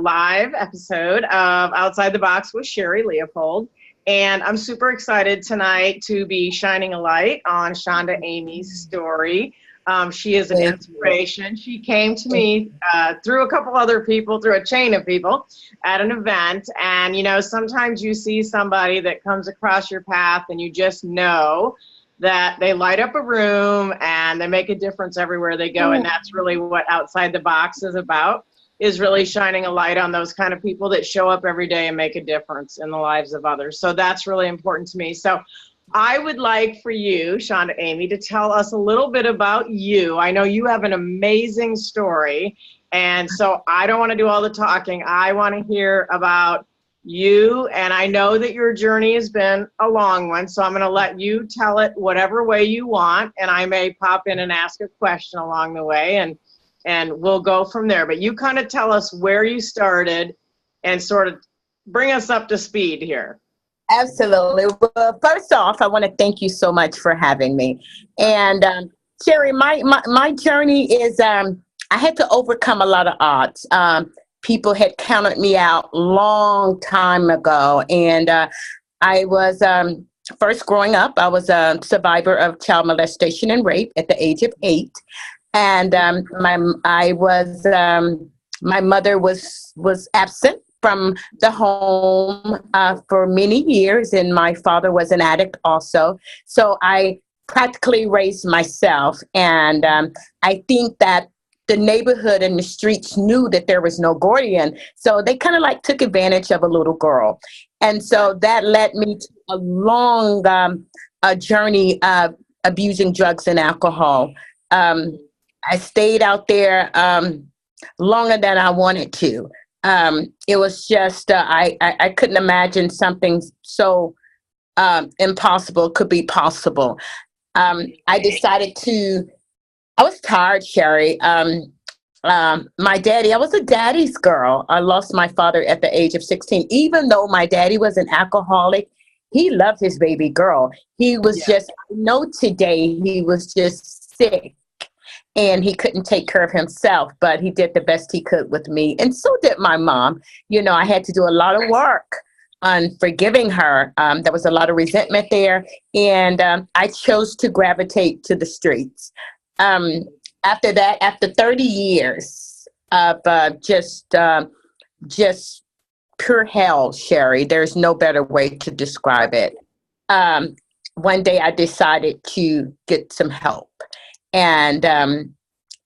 live episode of Outside the Box with Sherri Leopold. And I'm super excited tonight to be shining a light on Shonda Amie's story. She is an inspiration. She came to me through a couple other people, through a chain of people at an event. And, sometimes you see somebody that comes across your path and you just know that they light up a room and they make a difference everywhere they go. And that's really what Outside the Box is about, is really shining a light on those kind of people that show up every day and make a difference in the lives of others. So that's really important to me. So I would like for you, Shonda Amie, to tell us a little bit about you. I know you have an amazing story, and so I don't want to do all the talking. I want to hear about you, and I know that your journey has been a long one, so I'm going to let you tell it whatever way you want, and I may pop in and ask a question along the way, and we'll go from there. But you kind of tell us where you started and sort of bring us up to speed here. Absolutely. Well, first off, I want to thank you so much for having me. And Sherri, my journey is I had to overcome a lot of odds. People had counted me out long time ago. And I was first growing up, I was a survivor of child molestation and rape at the age of 8. And my mother was absent from the home for many years, and my father was an addict also. So I practically raised myself, and I think that the neighborhood and the streets knew that there was no guardian, so they kind of like took advantage of a little girl. And so that led me to a long journey of abusing drugs and alcohol. I stayed out there longer than I wanted to. It was just, I couldn't imagine something so impossible could be possible. I decided I was tired, Sherri. My daddy, I was a daddy's girl. I lost my father at the age of 16. Even though my daddy was an alcoholic, he loved his baby girl. He was just, I know today, he was just sick. And he couldn't take care of himself, but he did the best he could with me. And so did my mom. I had to do a lot of work on forgiving her. There was a lot of resentment there. And I chose to gravitate to the streets. After that, after 30 years of just pure hell, Sherri, there's no better way to describe it. One day I decided to get some help. And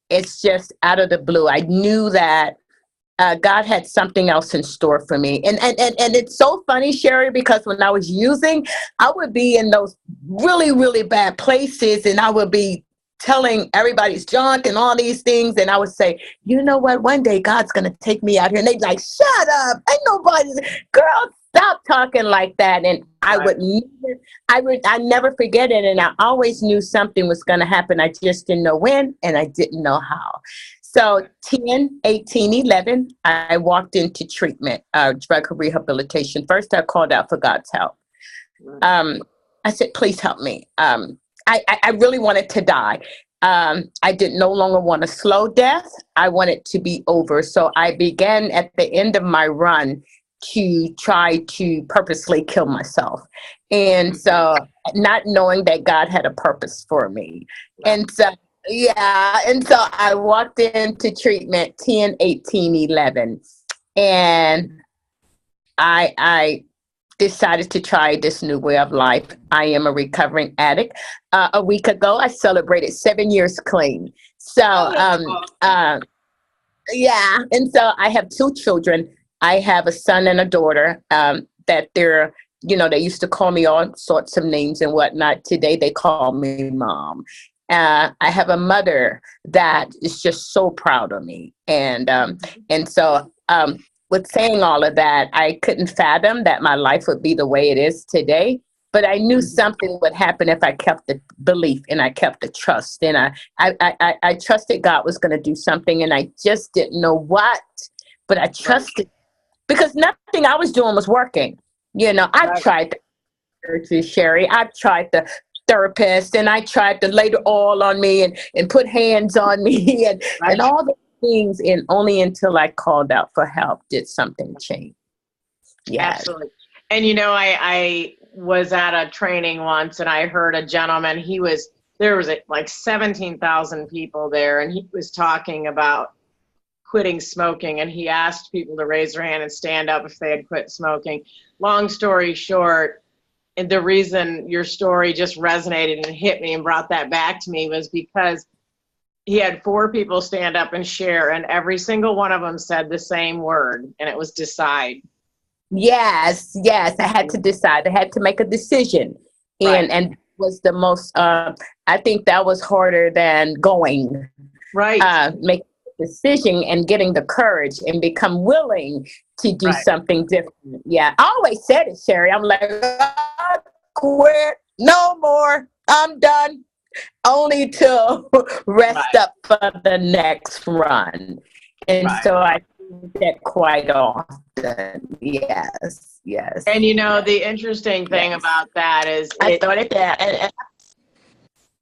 it's just out of the blue. I knew that God had something else in store for me. And it's so funny, Sherri, because when I was using, I would be in those really, really bad places, and I would be telling everybody's junk and all these things. And I would say, you know what, one day God's going to take me out here. And they'd be like, shut up. Ain't nobody, girl, stop talking like that. And I never forget it. And I always knew something was going to happen. I just didn't know when, and I didn't know how. So 10, 18, 11, I walked into treatment, drug rehabilitation. First, I called out for God's help. I said, please help me. I really wanted to die. I did no longer want a slow death. I wanted to be over. So I began at the end of my run to try to purposely kill myself. And so not knowing that God had a purpose for me. And so, and so I walked into treatment 10, 18, 11. And I decided to try this new way of life. I am a recovering addict. A week ago, I celebrated 7 years clean. So, and so I have 2 children. I have a son and a daughter that they're, they used to call me all sorts of names and whatnot. Today, they call me mom. I have a mother that is just so proud of me. And so with saying all of that, I couldn't fathom that my life would be the way it is today. But I knew something would happen if I kept the belief and I kept the trust. And I trusted God was going to do something, and I just didn't know what. But I trusted, because nothing I was doing was working. I've tried the churches, Sherri. I've tried the therapist, and I tried to lay the oil on me and put hands on me and all the things, and only until I called out for help did something change. Yes. Absolutely. And I was at a training once, and I heard a gentleman. There was like 17,000 people there, and he was talking about quitting smoking, and he asked people to raise their hand and stand up if they had quit smoking. Long story short, and the reason your story just resonated and hit me and brought that back to me was because he had 4 people stand up and share, and every single one of them said the same word, and it was decide. Yes. I had to decide. I had to make a decision. Right. And was the most, I think that was harder than going. Right. Make a decision and getting the courage and become willing to do something different. Yeah. I always said it, Sherri. I'm like, I quit. No more. I'm done. Only to rest up for the next run. And so I do that quite often. Yes. And the interesting thing about that is I started that.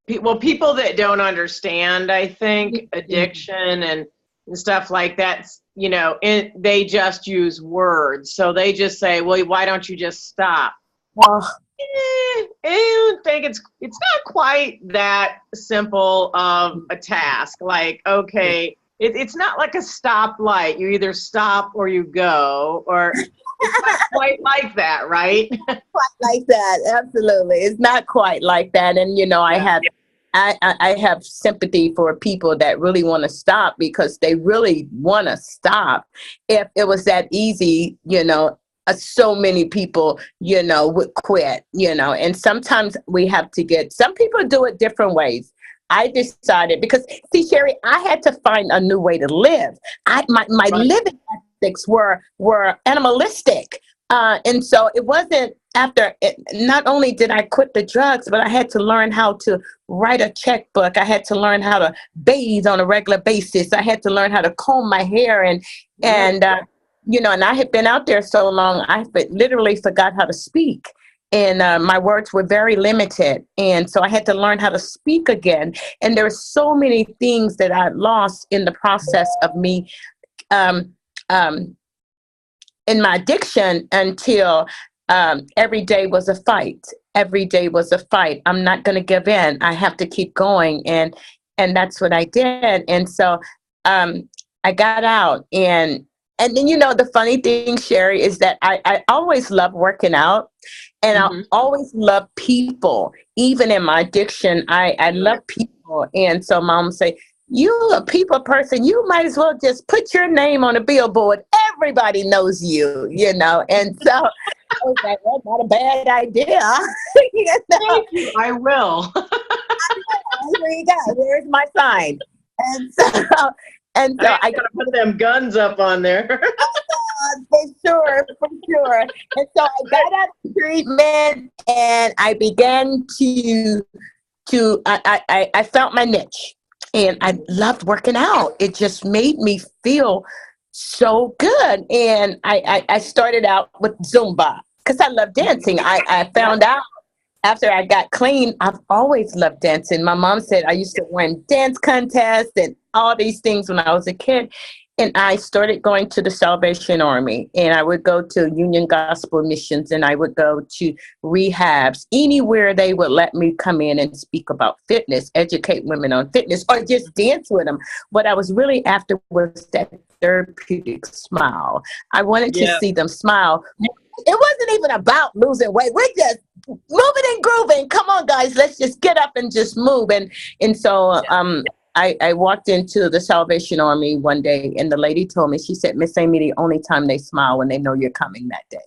People that don't understand, I think, addiction and stuff like that, they just use words. So they just say, well, why don't you just stop? I don't think it's not quite that simple of a task. Like, okay, it's not like a stoplight. You either stop or you go, or it's not quite like that, right? Quite like that, absolutely. It's not quite like that. And I have sympathy for people that really want to stop, because they really want to stop. If it was that easy, so many people, would quit, and sometimes we have to some people do it different ways. I decided, because see, Sherri, I had to find a new way to live. My living ethics were animalistic. And so it wasn't not only did I quit the drugs, but I had to learn how to write a checkbook. I had to learn how to bathe on a regular basis. I had to learn how to comb my hair and I had been out there so long, I literally forgot how to speak. And my words were very limited. And so I had to learn how to speak again. And there were so many things that I lost in the process of me in my addiction, until every day was a fight. Every day was a fight. I'm not going to give in. I have to keep going. And that's what I did. And so I got out. And then, the funny thing, Sherri, is that I always loved working out, and I always loved people. Even in my addiction, I love people. And so Mom would say, you a people person, you might as well just put your name on a billboard. Everybody knows you, And so I was like, well, not a bad idea. Thank you. I will. Here you go. There's my sign. And so I gotta put them guns up on there. For sure. And so I got out of treatment, and I began I found my niche, and I loved working out. It just made me feel so good. And I started out with Zumba, because I love dancing. I found out after I got clean, I've always loved dancing. My mom said I used to win dance contests and all these things when I was a kid. And I started going to the Salvation Army, and I would go to Union Gospel Missions, and I would go to rehabs, anywhere they would let me come in and speak about fitness, educate women on fitness, or just dance with them. What I was really after was that therapeutic smile. I wanted to see them smile. It wasn't even about losing weight. We're just moving and grooving. Come on, guys, let's just get up and just move. And so I walked into the Salvation Army one day, and the lady told me, she said, Miss Amie, the only time they smile when they know you're coming that day.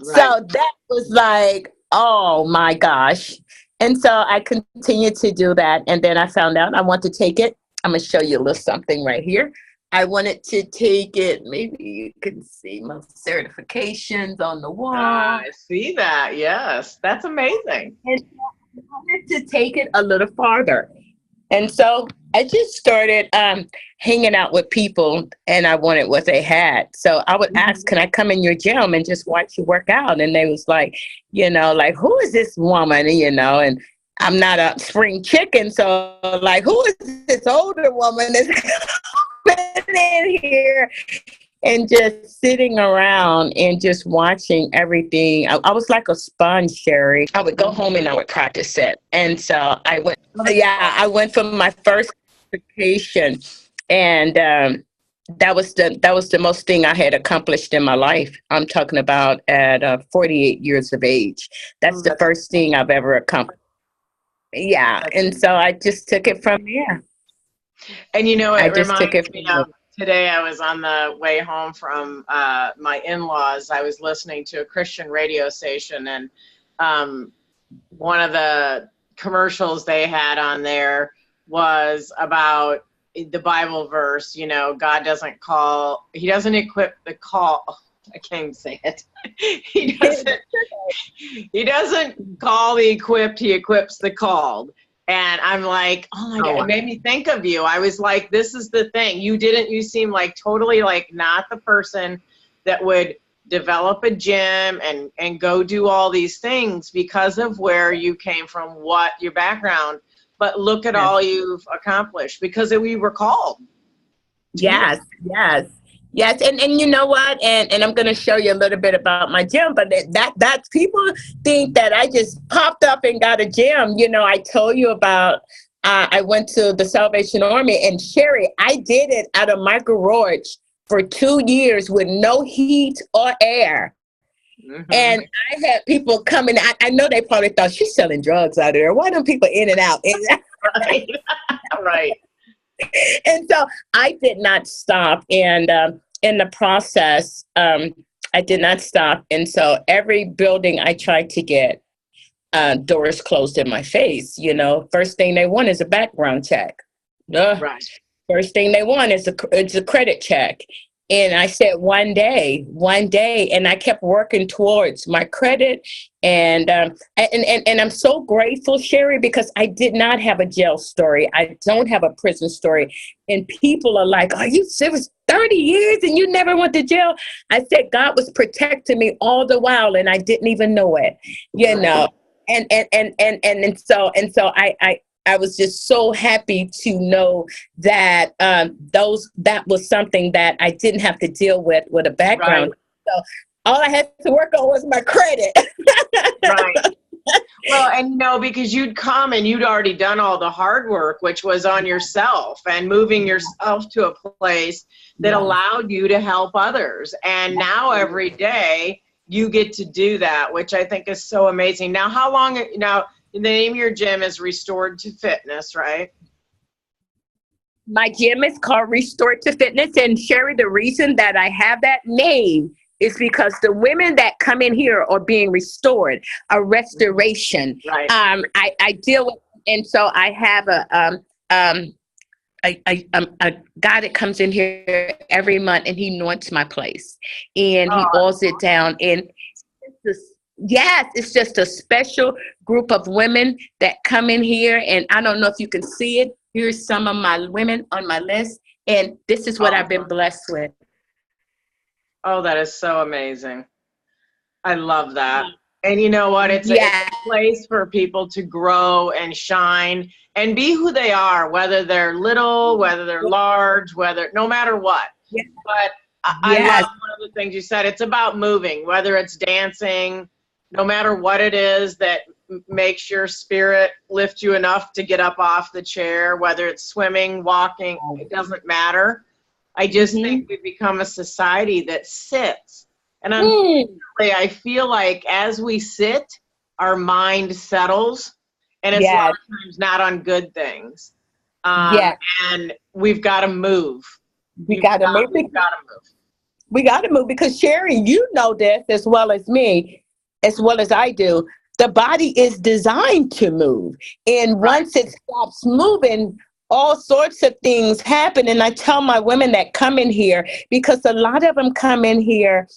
Right. So that was like, oh my gosh. And so I continued to do that. And then I found out I want to take it. I'm going to show you a little something right here. I wanted to take it. Maybe you can see my certifications on the wall. I see that. Yes. That's amazing. And I wanted to take it a little farther. And so I just started hanging out with people, and I wanted what they had. So I would ask, can I come in your gym and just watch you work out? And they was like, like, who is this woman? And I'm not a spring chicken. So like, who is this older woman? in here and just sitting around and just watching everything. I was like a sponge, Sherri. I would go home and I would practice it. And so I went for my first vacation, and that was the most thing I had accomplished in my life. I'm talking about at 48 years of age. That's the first thing I've ever accomplished. Yeah, and so I just took it from there. And you know, it reminds me of today. I was on the way home from my in-laws. I was listening to a Christian radio station, and one of the commercials they had on there was about the Bible verse, you know, God doesn't call, he doesn't equip the call. I can't even say it. He doesn't call the equipped, he equips the called. And I'm like, oh my God, it made me think of you. I was like, this is the thing. You seem like totally like not the person that would develop a gym and go do all these things because of where you came from, what your background, but look at all you've accomplished because we were called. Yes. And you know what? And I'm going to show you a little bit about my gym, but that's people think that I just popped up and got a gym. You know, I told you about, I went to the Salvation Army, and Sherri, I did it out of my garage for 2 years with no heat or air. Mm-hmm. And I had people coming. I know they probably thought she's selling drugs out there. Why don't people in and out? Right. Right. And so I did not stop. And in the process, I did not stop. And so every building I tried to get, doors closed in my face. You know, first thing they want is a background check. Right. First thing they want is a credit check. And I said one day, and I kept working towards my credit. And I'm so grateful, Sherri, because I did not have a jail story. I don't have a prison story. And people are like, are you serious? 30 years and you never went to jail? I said, God was protecting me all the while, and I didn't even know it, you know. And so I was just so happy to know that that was something that I didn't have to deal with a background. Right. So all I had to work on was my credit. Right. Well, and you know, because you'd come and you'd already done all the hard work, which was on yourself and moving yourself to a place that allowed you to help others. And now every day you get to do that, which I think is so amazing. Now, how long, now, the name of your gym is Restored to Fitness, right? My gym is called Restored to Fitness. And Sherri, the reason that I have that name is because the women that come in here are being restored, a restoration. Right. I deal with, and so I have a guy that comes in here every month, and he anoints my place, and he oils it down. And it's just a special group of women that come in here, and I don't know if you can see it. Here's some of my women on my list, and this is what I've been blessed with. Oh, that is so amazing. I love that. And you know what? It's a place for people to grow and shine and be who they are, whether they're little, whether they're large, no matter what. Yeah. But I love one of the things you said. It's about moving, whether it's dancing, no matter what it is that makes your spirit lift you enough to get up off the chair, whether it's swimming, walking, it doesn't matter. I just think we've become a society that sits. And unfortunately, I feel like as we sit, our mind settles, and it's a lot of times not on good things. And we've got to move. We got to move. We got to move because, Sherri, you know this as well as me, as well as I do. The body is designed to move. And once it stops moving, all sorts of things happen. And I tell my women that come in here, because a lot of them come in here,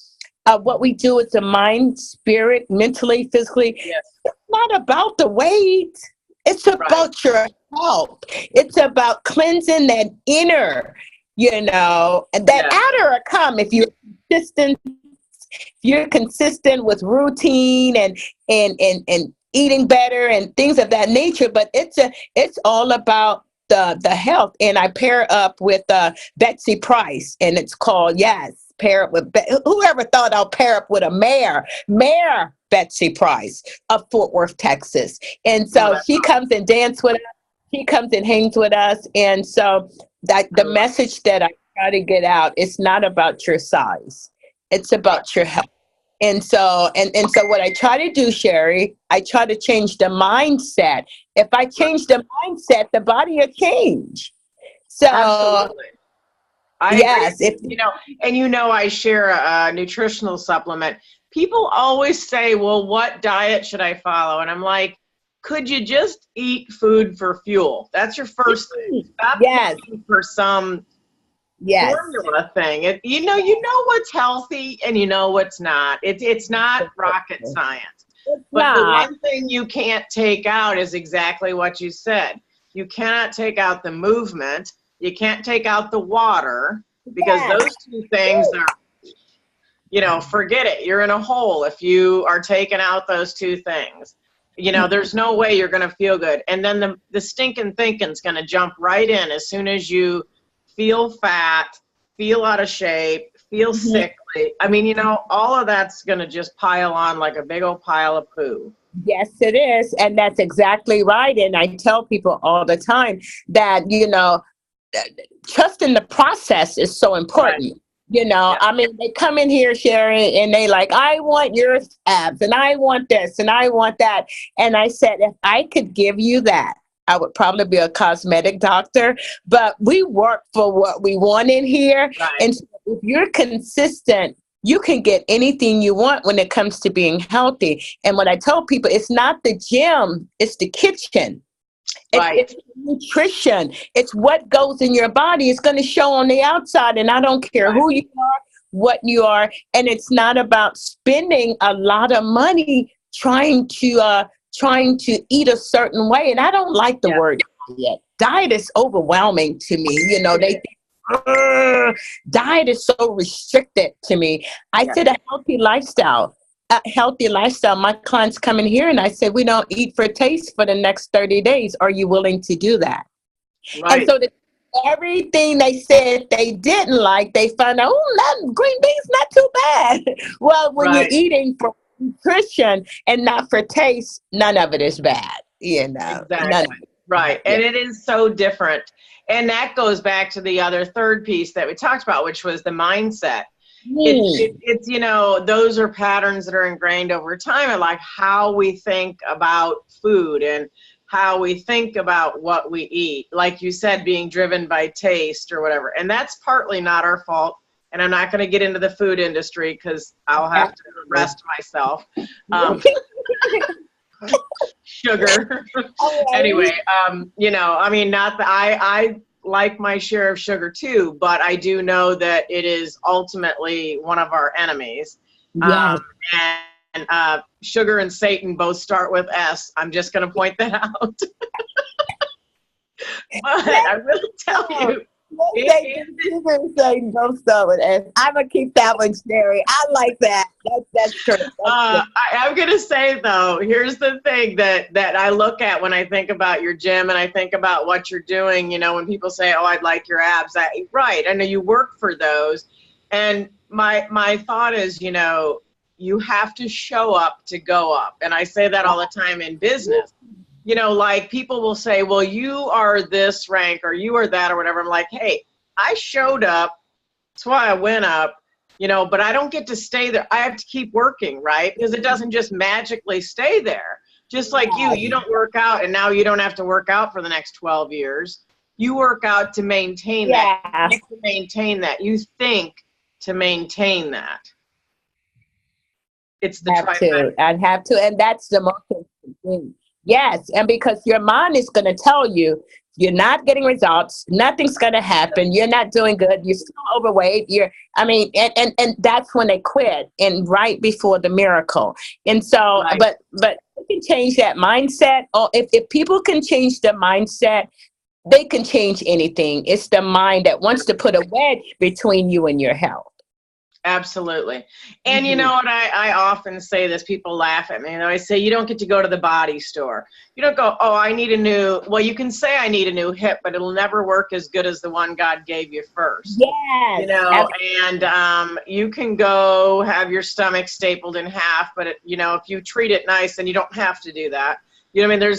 what we do is the mind, spirit, mentally, physically. Yes. It's not about the weight. It's about your health. It's about cleansing that inner, you know, and that outer will come if you're consistent. If you're consistent with routine and eating better and things of that nature. But it's all about the health, and I pair up with Betsy Price, and it's called pair up with whoever thought I'll pair up with a mayor Betsy Price of Fort Worth, Texas, and so she comes and dance with us. She comes and hangs with us, and so that the message that I try to get out, it's not about your size, it's about your health. And so, and so what I try to do, Sherri, I try to change the mindset. If I change the mindset, the body will change. So, absolutely. I agree. I share a nutritional supplement. People always say, well, what diet should I follow? And I'm like, could you just eat food for fuel? That's your first thing. Stop eating for some formula thing. You know what's healthy and you know what's not. It's not rocket science. But the one thing you can't take out is exactly what you said. You cannot take out the movement. You can't take out the water, because those two things are, forget it. You're in a hole if you are taking out those two things. There's no way you're going to feel good. And then the stinking thinking's going to jump right in as soon as you feel fat, feel out of shape, feel sickly. I mean, all of that's going to just pile on like a big old pile of poo. Yes, it is. And that's exactly right. And I tell people all the time that, trusting the process is so important. Right. I mean, they come in here, Sherri, and they like, I want your abs, and I want this, and I want that. And I said, if I could give you that, I would probably be a cosmetic doctor, but we work for what we want in here. Right. And so if you're consistent, you can get anything you want when it comes to being healthy. And when I tell people, it's not the gym, it's the kitchen. It's nutrition. It's what goes in your body. It's going to show on the outside. And I don't care who you are, what you are. And it's not about spending a lot of money trying to eat a certain way. And I don't like the word diet. Diet is overwhelming to me. They think diet is so restricted to me. I said a healthy lifestyle. My clients come in here and I say, we don't eat for taste for the next 30 days. Are you willing to do that? Right. And so everything they said they didn't like, they found out, green beans, not too bad. Well, when you're eating for nutrition and not for taste, none of it is bad. Exactly. Right. And it is so different. And that goes back to the other third piece that we talked about, which was the mindset. It's those are patterns that are ingrained over time, and like how we think about food and how we think about what we eat. Like you said, being driven by taste or whatever. And that's partly not our fault. And I'm not going to get into the food industry because I'll have to arrest myself. Sugar. Anyway, not that I like my share of sugar too, but I do know that it is ultimately one of our enemies. Yes. And sugar and Satan both start with S. I'm just going to point that out. But I really tell you, don't start with S. I'm gonna keep that one, Sherri. I like that. That's true. I'm gonna say though, here's the thing that I look at when I think about your gym and I think about what you're doing. When people say, "Oh, I'd like your abs," right? I know you work for those, and my thought is, you have to show up to go up, and I say that all the time in business. Like people will say, well, you are this rank or you are that or whatever. I'm like, hey, I showed up. That's why I went up, but I don't get to stay there. I have to keep working, right? Because it doesn't just magically stay there. Just like you don't work out and now you don't have to work out for the next 12 years. You work out to maintain that. You have to maintain that. You think to maintain that. It's the I'd have to. And that's the most important thing. Yes, and because your mind is going to tell you you're not getting results, nothing's going to happen, you're not doing good, you're still overweight, and that's when they quit, and right before the miracle. And so, but you can change that mindset. Or if people can change the mindset, they can change anything. It's the mind that wants to put a wedge between you and your health. Absolutely. And you know what, I often say this, people laugh at me, and I say, you don't get to go to the body store. You don't go, oh, I need a new, well, you can say I need a new hip, but it'll never work as good as the one God gave you first. Yes. You know, and you can go have your stomach stapled in half, but you know, if you treat it nice, then you don't have to do that. You know what I mean?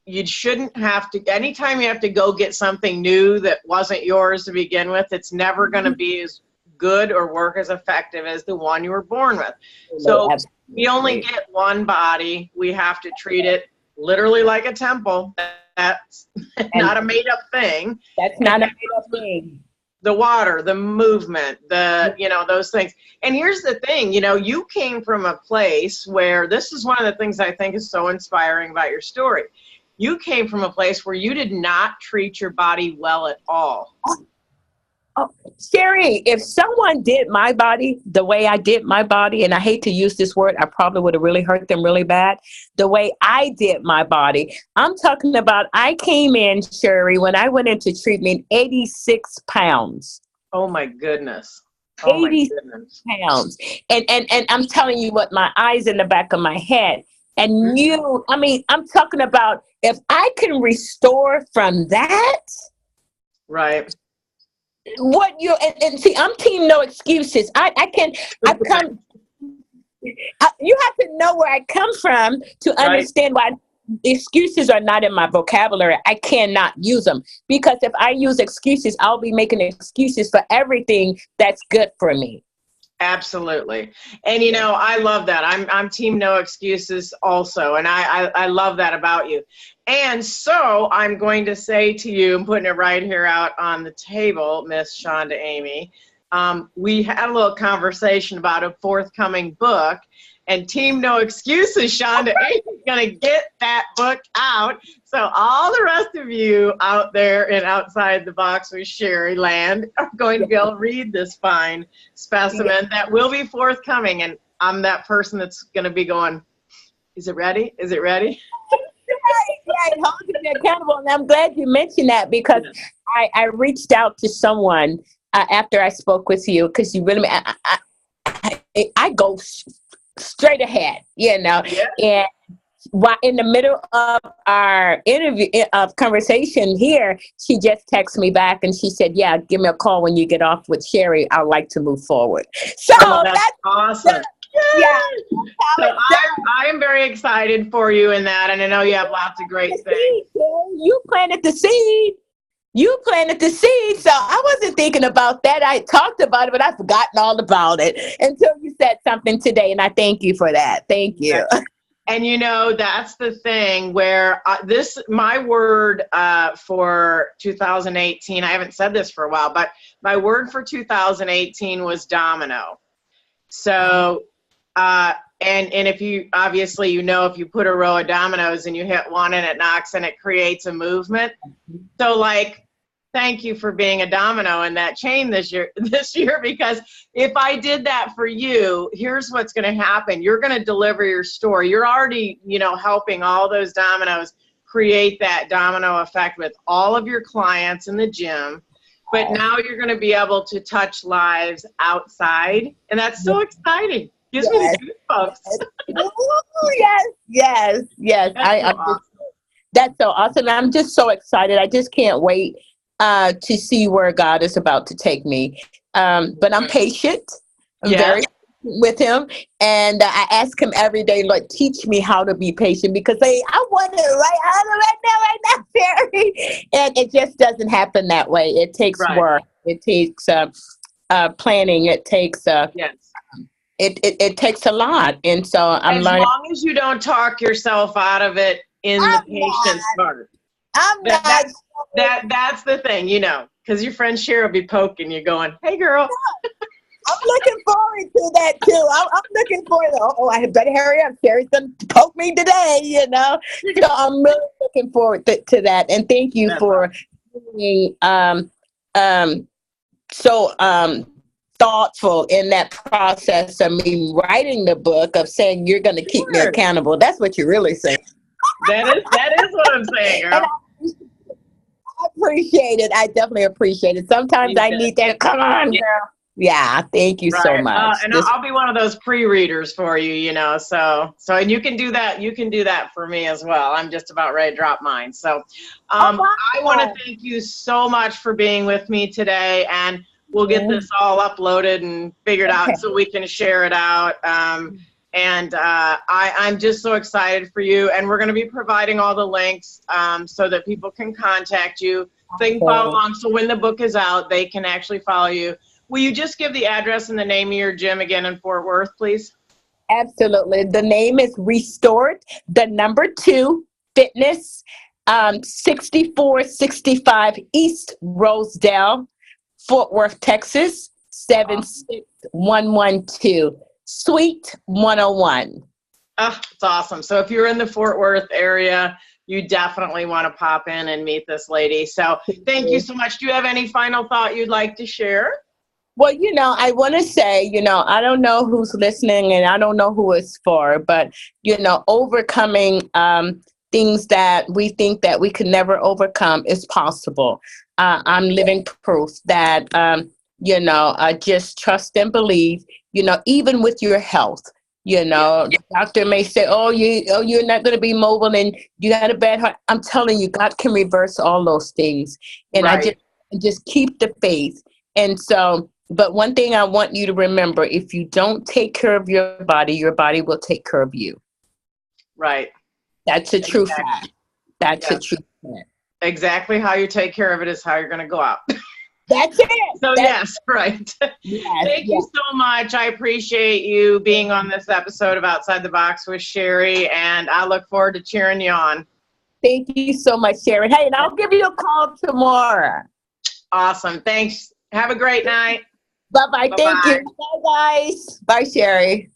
You shouldn't have to, anytime you have to go get something new that wasn't yours to begin with, it's never going to be as good or work as effective as the one you were born with. So we only get one body. We have to treat it literally like a temple. That's not a made up thing. That's not a made up thing. The water, the movement, you know, those things. And here's the thing, you know, you came from a place where, this is one of the things I think is so inspiring about your story. You came from a place where you did not treat your body well at all. Oh, Sherri, if someone did my body the way I did my body, and I hate to use this word, I probably would have really hurt them really bad. The way I did my body, I'm talking about, I came in, Sherri, when I went into treatment, 86 pounds. Oh my goodness. Oh 86 pounds. And I'm telling you what, my eyes in the back of my head. And I mean, I'm talking about, if I can restore from that. Right. What you and see, I'm team no excuses. You have to know where I come from to understand why excuses are not in my vocabulary. I cannot use them, because if I use excuses, I'll be making excuses for everything that's good for me. Absolutely. And you know, I love that. I'm team no excuses also, and I love that about you. And so I'm going to say to you, I'm putting it right here out on the table, Miss Shonda Amie. We had a little conversation about a forthcoming book, and team no excuses, Shonda Amie's going to get that book out. So all the rest of you out there and outside the box with Sherri land are going to be able to read this fine specimen that will be forthcoming. And I'm that person that's going to be going, is it ready? Is it ready? Right, holding me accountable. And I'm glad you mentioned that, because I reached out to someone after I spoke with you, because you really, I go straight ahead, you know, and while in the middle of our interview conversation here, she just texted me back and she said, yeah, give me a call when you get off with Sherri. I'd like to move forward. So that's awesome. Yeah. So I am very excited for you in that, and I know you have lots of great things. You planted the seed. So I wasn't thinking about that. I talked about it, but I've forgotten all about it until you said something today, and I thank you for that. Thank you. And you know, that's the thing where my word for 2018, I haven't said this for a while, but my word for 2018 was domino. So, and if you, obviously, you know, if you put a row of dominoes and you hit one and it knocks and it creates a movement. So like, thank you for being a domino in that chain this year, because if I did that for you, here's what's going to happen. You're going to deliver your story. You're already, you know, helping all those dominoes create that domino effect with all of your clients in the gym. But now you're going to be able to touch lives outside. And that's so exciting. Gives me the goosebumps. Yes. That's so awesome. I'm just so excited. I just can't wait to see where God is about to take me. But I'm patient. I'm very with him. And I ask him every day, Lord, teach me how to be patient, because I want it right now, Sherri. And it just doesn't happen that way. It takes work. It takes planning. It takes it takes a lot. And so I'm learning. As long as you don't talk yourself out of it in the patience part. That's the thing, you know, because your friend Sherri will be poking you going, hey, girl. I'm looking forward to that, too. I'm looking forward I better hurry up. Sherri's going to poke me today, you know. So I'm really looking forward to that. And thank you for being so thoughtful in that process of me writing the book, of saying you're going to keep me accountable. That's what you're really saying. That is what I'm saying, girl. I appreciate it. I definitely appreciate it. Sometimes I need that. Come on, girl. Yeah, thank you so Right. much. And I'll be one of those pre-readers for you, you know, and you can do that. You can do that for me as well. I'm just about ready to drop mine. So, Oh, I want to wow. thank you so much for being with me today, and we'll get this all uploaded and figured Okay. out so we can share it out. I'm just so excited for you, and we're going to be providing all the links so that people can contact you. They can follow along. So when the book is out, they can actually follow you. Will you just give the address and the name of your gym again in Fort Worth, please? Absolutely. The name is Restored, the number 2 Fitness, 6465 East Rosedale, Fort Worth, Texas, 76112, Suite 101. Oh, it's awesome. So if you're in the Fort Worth area, you definitely want to pop in and meet this lady. So thank you so much. Do you have any final thought you'd like to share? Well, I want to say, I don't know who's listening and I don't know who it's for, but, overcoming things that we think that we could never overcome is possible. I'm living proof that, just trust and believe, even with your health. The doctor may say, you're not going to be mobile and you got a bad heart. I'm telling you, God can reverse all those things. And Right. I just keep the faith. And so, but one thing I want you to remember, if you don't take care of your body will take care of you. Right. That's a true Exactly. fact. That's Yeah. a true fact. Exactly how you take care of it is how you're going to go out. That's it. So yes, right. Yes, Thank you so much. I appreciate you being on this episode of Outside the Box with Sherri, and I look forward to cheering you on. Thank you so much, Sherri. Hey, and I'll give you a call tomorrow. Awesome. Thanks. Have a great night. Bye-bye. Bye-bye. Thank you. Bye, guys. Bye, Sherri.